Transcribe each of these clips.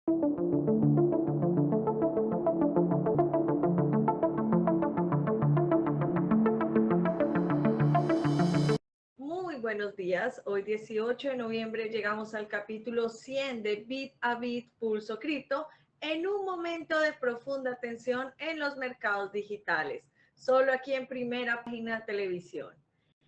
Muy buenos días. Hoy 18 de noviembre llegamos al capítulo 100 de Bit a Bit Pulso Cripto en un momento de profunda tensión en los mercados digitales, solo aquí en Primera Página Televisión.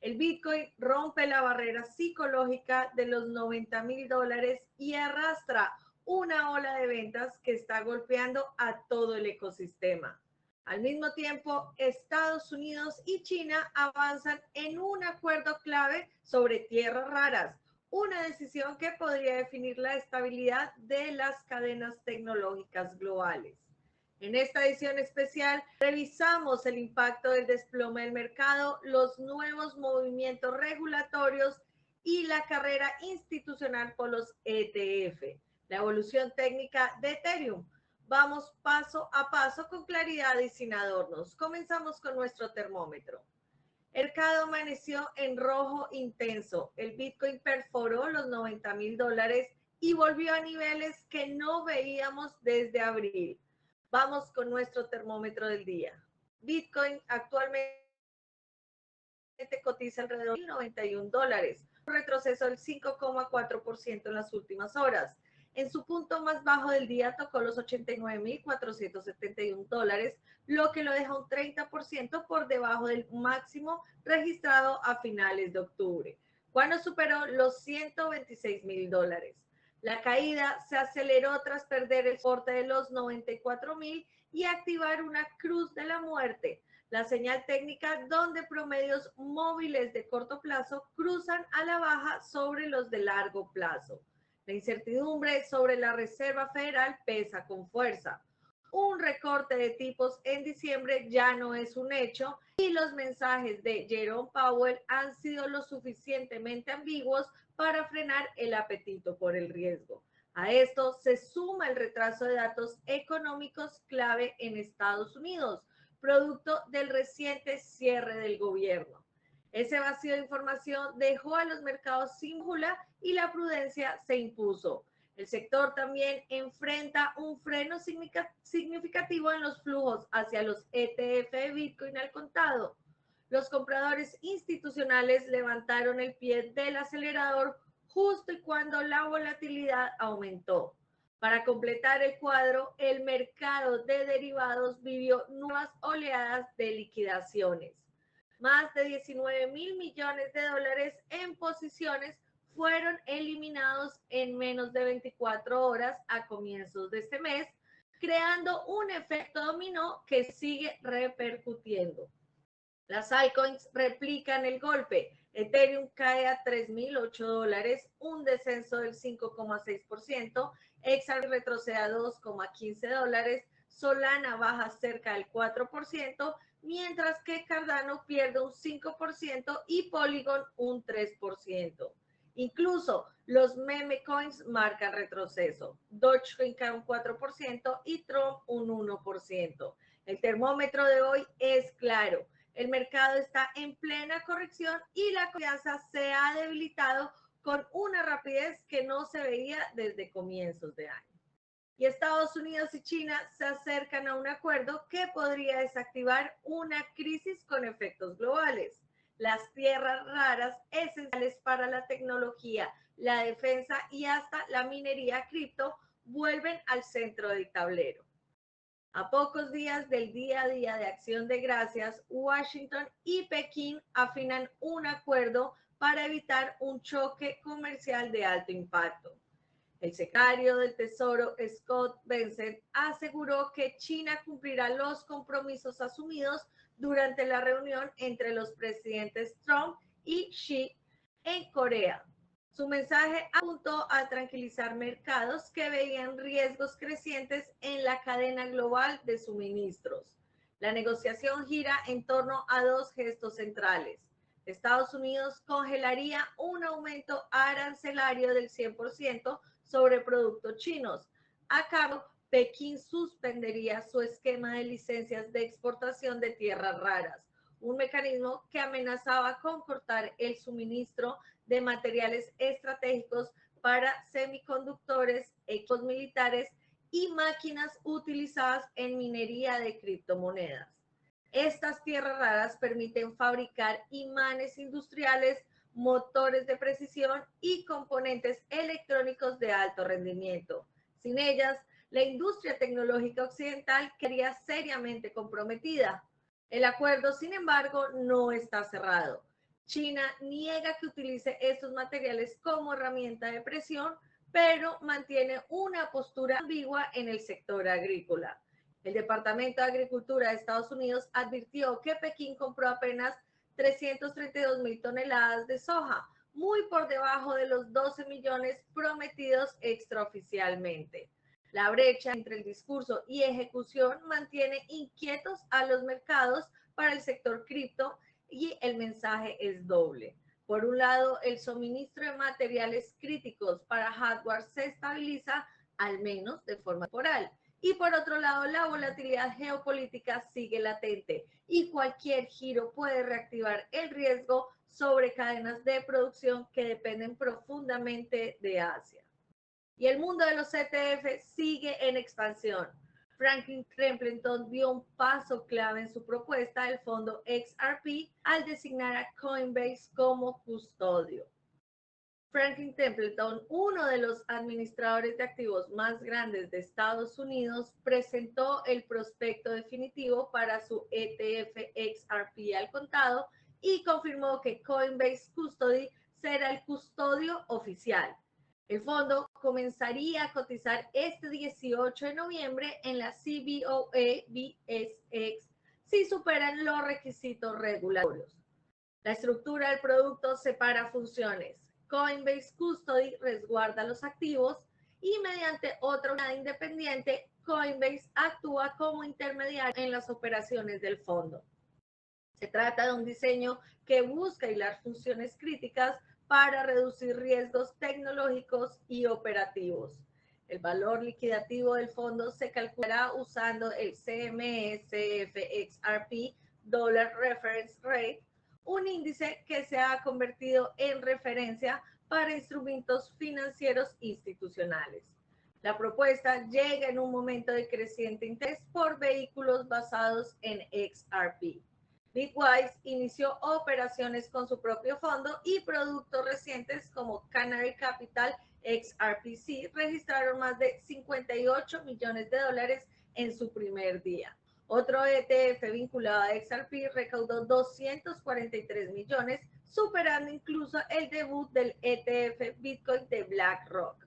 El Bitcoin rompe la barrera psicológica de los $90,000 y arrastra una ola de ventas que está golpeando a todo el ecosistema. Al mismo tiempo, Estados Unidos y China avanzan en un acuerdo clave sobre tierras raras, una decisión que podría definir la estabilidad de las cadenas tecnológicas globales. En esta edición especial revisamos el impacto del desplome del mercado, los nuevos movimientos regulatorios y la carrera institucional por los ETF, la evolución técnica de Ethereum. Vamos paso a paso con claridad y sin adornos. Comenzamos con nuestro termómetro. El mercado amaneció en rojo intenso. El Bitcoin perforó los $90,000 y volvió a niveles que no veíamos desde abril. Vamos con nuestro termómetro del día. Bitcoin actualmente cotiza alrededor de $91, un retroceso del 5,4% en las últimas horas. En su punto más bajo del día tocó los $89,471, lo que lo deja un 30% por debajo del máximo registrado a finales de octubre, cuando superó los $126,000. La caída se aceleró tras perder el soporte de los 94,000 y activar una cruz de la muerte, la señal técnica donde promedios móviles de corto plazo cruzan a la baja sobre los de largo plazo. La incertidumbre sobre la Reserva Federal pesa con fuerza. Un recorte de tipos en diciembre ya no es un hecho y los mensajes de Jerome Powell han sido lo suficientemente ambiguos para frenar el apetito por el riesgo. A esto se suma el retraso de datos económicos clave en Estados Unidos, producto del reciente cierre del gobierno. Ese vacío de información dejó a los mercados sin brújula y la prudencia se impuso. El sector también enfrenta un freno significativo en los flujos hacia los ETF de Bitcoin al contado. Los compradores institucionales levantaron el pie del acelerador justo y cuando la volatilidad aumentó. Para completar el cuadro, el mercado de derivados vivió nuevas oleadas de liquidaciones. Más de 19,000 millones de dólares en posiciones fueron eliminados en menos de 24 horas a comienzos de este mes, creando un efecto dominó que sigue repercutiendo. Las altcoins replican el golpe. Ethereum cae a $3,008, un descenso del 5,6%. XRP retrocede a $2,15. Solana baja cerca del 4%, mientras que Cardano pierde un 5% y Polygon un 3%. Incluso los meme coins marcan retroceso. Dogecoin cae un 4% y Tron un 1%. El termómetro de hoy es claro. El mercado está en plena corrección y la confianza se ha debilitado con una rapidez que no se veía desde comienzos de año. Y Estados Unidos y China se acercan a un acuerdo que podría desactivar una crisis con efectos globales. Las tierras raras esenciales para la tecnología, la defensa y hasta la minería cripto vuelven al centro del tablero. A pocos días del día a día de Acción de Gracias, Washington y Pekín afinan un acuerdo para evitar un choque comercial de alto impacto. El secretario del Tesoro, Scott Bessent, aseguró que China cumplirá los compromisos asumidos durante la reunión entre los presidentes Trump y Xi en Corea. Su mensaje apuntó a tranquilizar mercados que veían riesgos crecientes en la cadena global de suministros. La negociación gira en torno a dos gestos centrales. Estados Unidos congelaría un aumento arancelario del 100% sobre productos chinos. A cambio, Pekín suspendería su esquema de licencias de exportación de tierras raras, un mecanismo que amenazaba con cortar el suministro de materiales estratégicos para semiconductores, equipos militares y máquinas utilizadas en minería de criptomonedas. Estas tierras raras permiten fabricar imanes industriales, motores de precisión y componentes electrónicos de alto rendimiento. Sin ellas, la industria tecnológica occidental quedaría seriamente comprometida. El acuerdo, sin embargo, no está cerrado. China niega que utilice estos materiales como herramienta de presión, pero mantiene una postura ambigua en el sector agrícola. El Departamento de Agricultura de Estados Unidos advirtió que Pekín compró apenas 332.000 toneladas de soja, muy por debajo de los 12 millones prometidos extraoficialmente. La brecha entre el discurso y ejecución mantiene inquietos a los mercados para el sector cripto y el mensaje es doble. Por un lado, el suministro de materiales críticos para hardware se estabiliza, al menos de forma temporal. Y por otro lado, la volatilidad geopolítica sigue latente y cualquier giro puede reactivar el riesgo sobre cadenas de producción que dependen profundamente de Asia. Y el mundo de los ETF sigue en expansión. Franklin Templeton dio un paso clave en su propuesta del fondo XRP al designar a Coinbase como custodio. Franklin Templeton, uno de los administradores de activos más grandes de Estados Unidos, presentó el prospecto definitivo para su ETF XRP al contado y confirmó que Coinbase Custody será el custodio oficial. El fondo comenzaría a cotizar este 18 de noviembre en la CBOE BSX si superan los requisitos regulatorios. La estructura del producto separa funciones. Coinbase Custody resguarda los activos y mediante otra unidad independiente, Coinbase actúa como intermediario en las operaciones del fondo. Se trata de un diseño que busca hilar funciones críticas para reducir riesgos tecnológicos y operativos. El valor liquidativo del fondo se calculará usando el CME CFXRP Dollar Reference Rate, un índice que se ha convertido en referencia para instrumentos financieros institucionales. La propuesta llega en un momento de creciente interés por vehículos basados en XRP. Bitwise inició operaciones con su propio fondo y productos recientes como Canary Capital XRPC registraron más de 58 millones de dólares en su primer día. Otro ETF vinculado a XRP recaudó 243 millones, superando incluso el debut del ETF Bitcoin de BlackRock.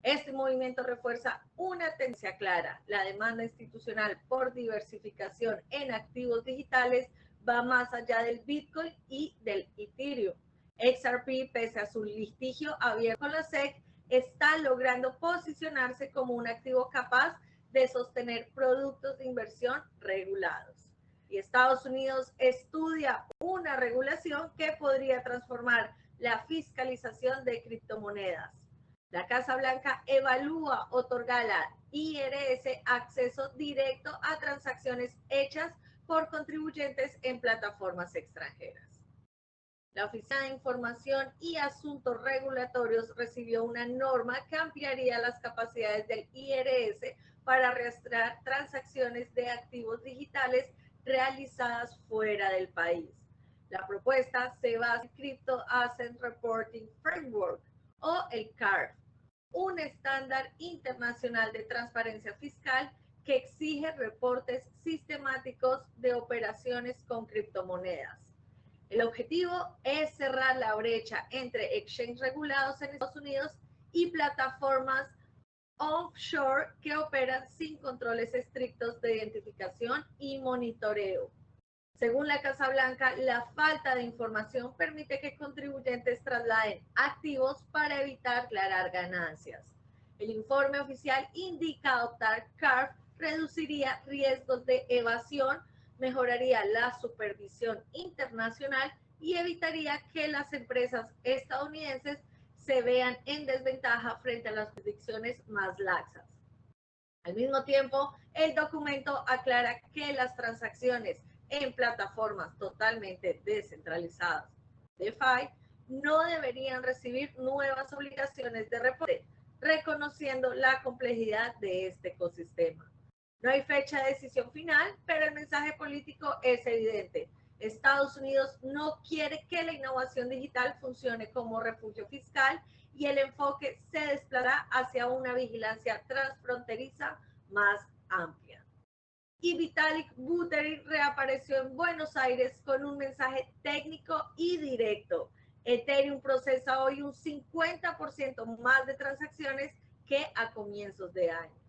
Este movimiento refuerza una tendencia clara. La demanda institucional por diversificación en activos digitales va más allá del Bitcoin y del Ethereum. XRP, pese a su litigio abierto con la SEC, está logrando posicionarse como un activo capaz de sostener productos de inversión regulados. Y Estados Unidos estudia una regulación que podría transformar la fiscalización de criptomonedas. La Casa Blanca evalúa otorgar a la IRS acceso directo a transacciones hechas por contribuyentes en plataformas extranjeras. La Oficina de Información y Asuntos Regulatorios recibió una norma que ampliaría las capacidades del IRS para rastrear transacciones de activos digitales realizadas fuera del país. La propuesta se basa en Crypto Asset Reporting Framework o el CARF, un estándar internacional de transparencia fiscal que exige reportes sistemáticos de operaciones con criptomonedas. El objetivo es cerrar la brecha entre exchanges regulados en Estados Unidos y plataformas offshore que operan sin controles estrictos de identificación y monitoreo. Según la Casa Blanca, la falta de información permite que contribuyentes trasladen activos para evitar declarar ganancias. El informe oficial indica adoptar CARF reduciría riesgos de evasión, mejoraría la supervisión internacional y evitaría que las empresas estadounidenses se vean en desventaja frente a las jurisdicciones más laxas. Al mismo tiempo, el documento aclara que las transacciones en plataformas totalmente descentralizadas, DeFi, no deberían recibir nuevas obligaciones de reporte. reconociendo la complejidad de este ecosistema. No hay fecha de decisión final, pero el mensaje político es evidente. Estados Unidos no quiere que la innovación digital funcione como refugio fiscal y el enfoque se desplazará hacia una vigilancia transfronteriza más amplia. Y Vitalik Buterin reapareció en Buenos Aires con un mensaje técnico y directo. Ethereum procesa hoy un 50% más de transacciones que a comienzos de año.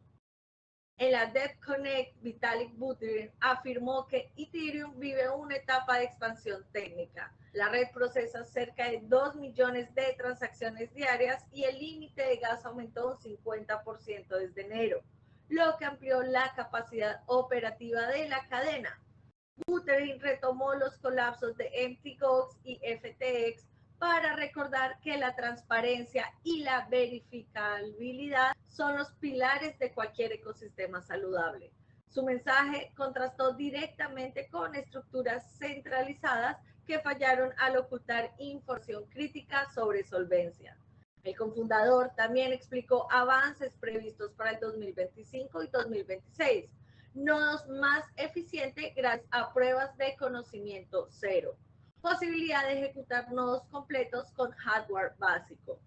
En la DevConnect, Vitalik Buterin afirmó que Ethereum vive una etapa de expansión técnica. La red procesa cerca de 2 millones de transacciones diarias y el límite de gas aumentó un 50% desde enero, lo que amplió la capacidad operativa de la cadena. Buterin retomó los colapsos de Mt. Gox y FTX para recordar que la transparencia y la verificabilidad son los pilares de cualquier ecosistema saludable. Su mensaje contrastó directamente con estructuras centralizadas que fallaron al ocultar información crítica sobre solvencia. El cofundador también explicó avances previstos para el 2025 y 2026, nodos más eficientes gracias a pruebas de conocimiento cero, posibilidad de ejecutar nodos completos con hardware básico,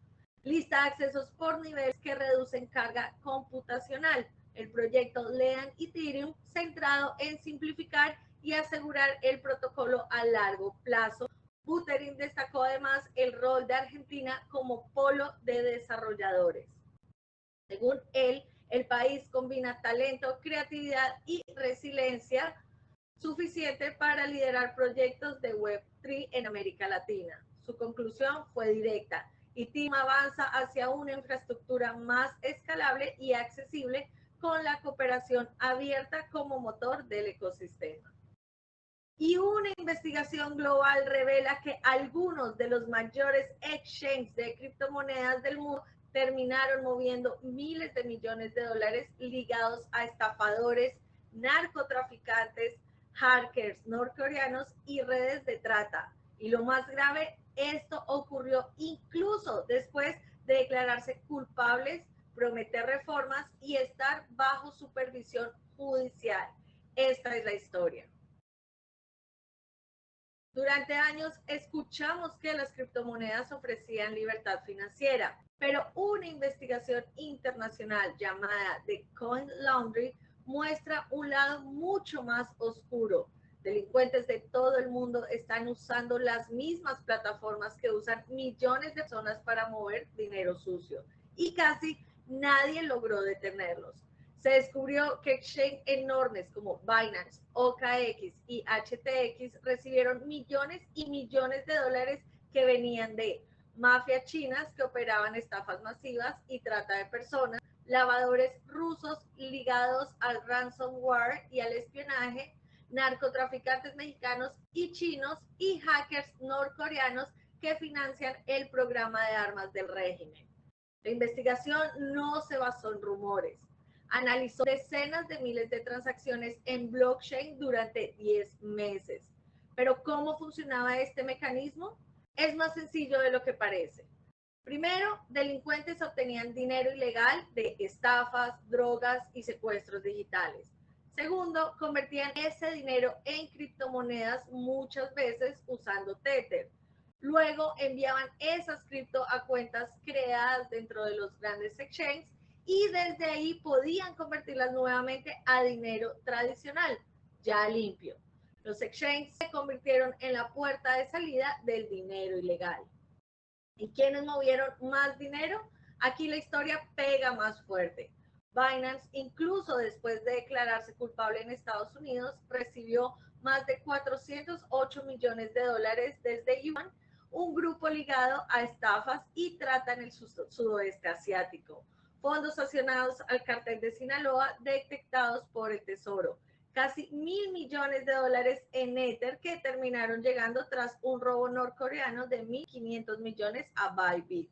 lista de accesos por niveles que reducen carga computacional. El proyecto Lean Ethereum centrado en simplificar y asegurar el protocolo a largo plazo. Buterin destacó además el rol de Argentina como polo de desarrolladores. Según él, el país combina talento, creatividad y resiliencia suficiente para liderar proyectos de Web3 en América Latina. Su conclusión fue directa. Ethereum avanza hacia una infraestructura más escalable y accesible con la cooperación abierta como motor del ecosistema. Y una investigación global revela que algunos de los mayores exchanges de criptomonedas del mundo terminaron moviendo miles de millones de dólares ligados a estafadores, narcotraficantes, hackers norcoreanos y redes de trata. Y lo más grave, esto ocurrió incluso después de declararse culpables, prometer reformas y estar bajo supervisión judicial. Esta es la historia. Durante años escuchamos que las criptomonedas ofrecían libertad financiera, pero una investigación internacional llamada The Coin Laundry muestra un lado mucho más oscuro. Delincuentes de todo el mundo están usando las mismas plataformas que usan millones de personas para mover dinero sucio y casi nadie logró detenerlos. Se descubrió que exchanges enormes como Binance, OKX y HTX recibieron millones y millones de dólares que venían de mafias chinas que operaban estafas masivas y trata de personas, lavadores rusos ligados al ransomware y al espionaje, narcotraficantes mexicanos y chinos y hackers norcoreanos que financian el programa de armas del régimen. La investigación no se basó en rumores. Analizó decenas de miles de transacciones en blockchain durante 10 meses. Pero ¿cómo funcionaba este mecanismo? Es más sencillo de lo que parece. Primero, delincuentes obtenían dinero ilegal de estafas, drogas y secuestros digitales. Segundo, convertían ese dinero en criptomonedas muchas veces usando Tether. Luego enviaban esas cripto a cuentas creadas dentro de los grandes exchanges y desde ahí podían convertirlas nuevamente a dinero tradicional, ya limpio. Los exchanges se convirtieron en la puerta de salida del dinero ilegal. ¿Y quiénes movieron más dinero? Aquí la historia pega más fuerte. Binance, incluso después de declararse culpable en Estados Unidos, recibió más de 408 millones de dólares desde Yuan, un grupo ligado a estafas y trata en el sudoeste asiático. Fondos asociados al cartel de Sinaloa detectados por el Tesoro. Casi 1.000 millones de dólares en Ether que terminaron llegando tras un robo norcoreano de 1.500 millones a Bybit.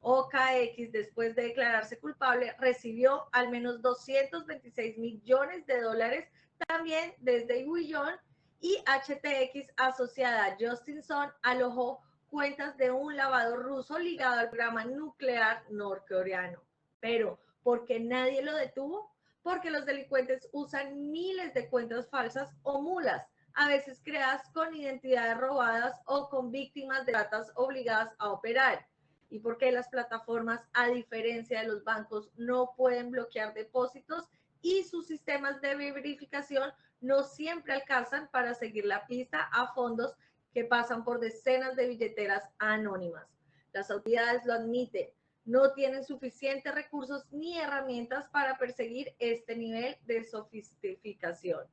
OKX, después de declararse culpable, recibió al menos 226 millones de dólares también desde Huiyón y HTX, asociada a Justin Sun, alojó cuentas de un lavador ruso ligado al programa nuclear norcoreano. Pero, ¿por qué nadie lo detuvo? Porque los delincuentes usan miles de cuentas falsas o mulas, a veces creadas con identidades robadas o con víctimas de tratas obligadas a operar. Y porque las plataformas, a diferencia de los bancos, no pueden bloquear depósitos y sus sistemas de verificación no siempre alcanzan para seguir la pista a fondos que pasan por decenas de billeteras anónimas. Las autoridades lo admiten, no tienen suficientes recursos ni herramientas para perseguir este nivel de sofisticación.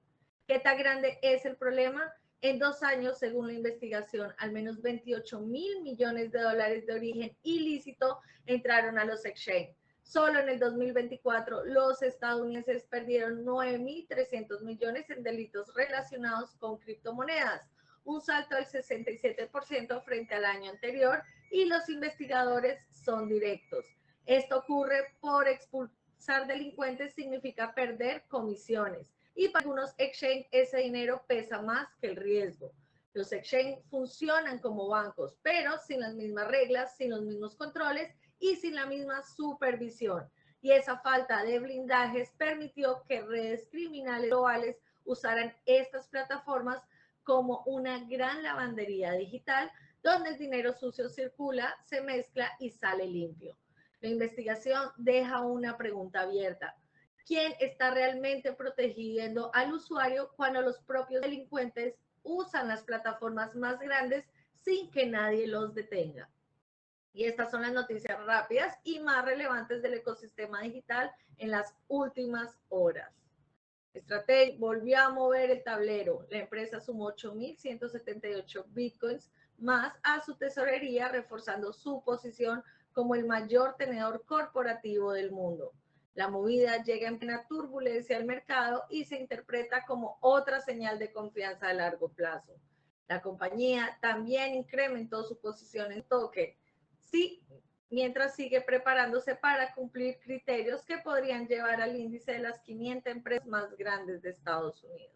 ¿Qué tan grande es el problema? En 2 años, según la investigación, al menos 28.000 millones de dólares de origen ilícito entraron a los exchanges. Solo en el 2024, los estadounidenses perdieron 9.300 millones en delitos relacionados con criptomonedas, un salto del 67% frente al año anterior, y los investigadores son directos. Esto ocurre por expulsar delincuentes, significa perder comisiones. Y para algunos exchanges ese dinero pesa más que el riesgo. Los exchanges funcionan como bancos, pero sin las mismas reglas, sin los mismos controles y sin la misma supervisión. Y esa falta de blindajes permitió que redes criminales globales usaran estas plataformas como una gran lavandería digital donde el dinero sucio circula, se mezcla y sale limpio. La investigación deja una pregunta abierta. ¿Quién está realmente protegiendo al usuario cuando los propios delincuentes usan las plataformas más grandes sin que nadie los detenga? Y estas son las noticias rápidas y más relevantes del ecosistema digital en las últimas horas. Strategy volvió a mover el tablero. La empresa sumó 8.178 bitcoins más a su tesorería, reforzando su posición como el mayor tenedor corporativo del mundo. La movida llega en plena turbulencia al mercado y se interpreta como otra señal de confianza a largo plazo. La compañía también incrementó su posición en token, sí, mientras sigue preparándose para cumplir criterios que podrían llevar al índice de las 500 empresas más grandes de Estados Unidos.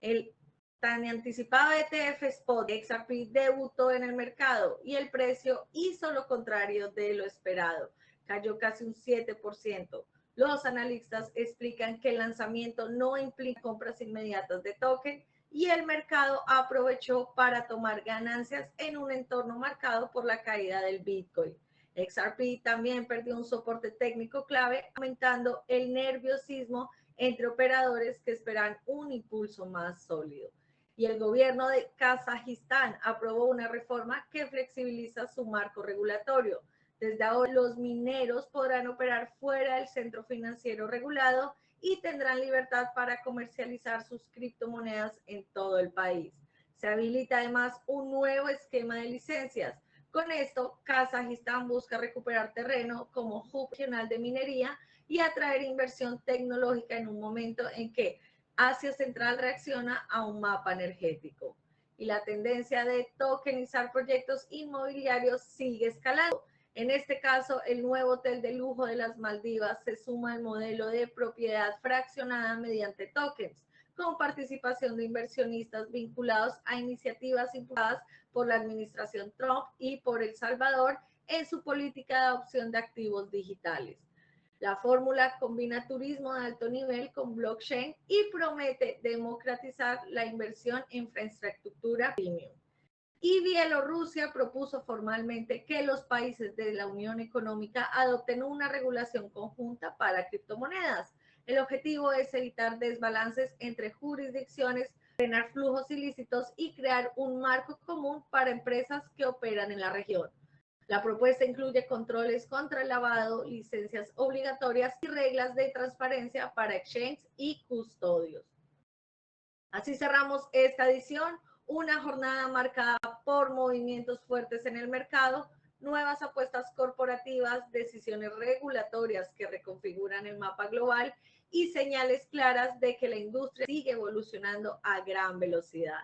El tan anticipado ETF Spot XRP debutó en el mercado y el precio hizo lo contrario de lo esperado, cayó casi un 7%. Los analistas explican que el lanzamiento no implica compras inmediatas de token y el mercado aprovechó para tomar ganancias en un entorno marcado por la caída del Bitcoin. XRP también perdió un soporte técnico clave, aumentando el nerviosismo entre operadores que esperan un impulso más sólido. Y el gobierno de Kazajistán aprobó una reforma que flexibiliza su marco regulatorio. Desde ahora, los mineros podrán operar fuera del centro financiero regulado y tendrán libertad para comercializar sus criptomonedas en todo el país. Se habilita además un nuevo esquema de licencias. Con esto, Kazajistán busca recuperar terreno como hub regional de minería y atraer inversión tecnológica en un momento en que Asia Central reacciona a un mapa energético. Y la tendencia de tokenizar proyectos inmobiliarios sigue escalando. En este caso, el nuevo hotel de lujo de las Maldivas se suma al modelo de propiedad fraccionada mediante tokens, con participación de inversionistas vinculados a iniciativas impulsadas por la administración Trump y por El Salvador en su política de adopción de activos digitales. La fórmula combina turismo de alto nivel con blockchain y promete democratizar la inversión en infraestructura premium. Y Bielorrusia propuso formalmente que los países de la Unión Económica adopten una regulación conjunta para criptomonedas. El objetivo es evitar desbalances entre jurisdicciones, frenar flujos ilícitos y crear un marco común para empresas que operan en la región. La propuesta incluye controles contra el lavado, licencias obligatorias y reglas de transparencia para exchanges y custodios. Así cerramos esta edición, una jornada marcada por movimientos fuertes en el mercado, nuevas apuestas corporativas, decisiones regulatorias que reconfiguran el mapa global y señales claras de que la industria sigue evolucionando a gran velocidad.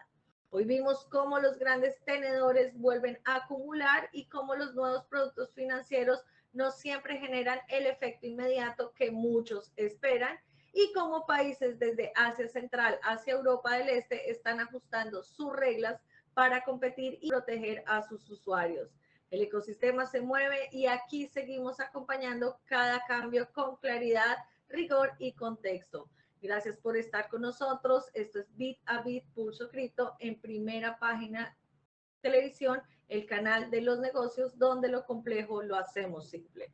Hoy vimos cómo los grandes tenedores vuelven a acumular y cómo los nuevos productos financieros no siempre generan el efecto inmediato que muchos esperan, y cómo países desde Asia Central hacia Europa del Este están ajustando sus reglas para competir y proteger a sus usuarios. El ecosistema se mueve y aquí seguimos acompañando cada cambio con claridad, rigor y contexto. Gracias por estar con nosotros. Esto es Bit a Bit Pulso Cripto en Primera Página Televisión, el canal de los negocios donde lo complejo lo hacemos simple.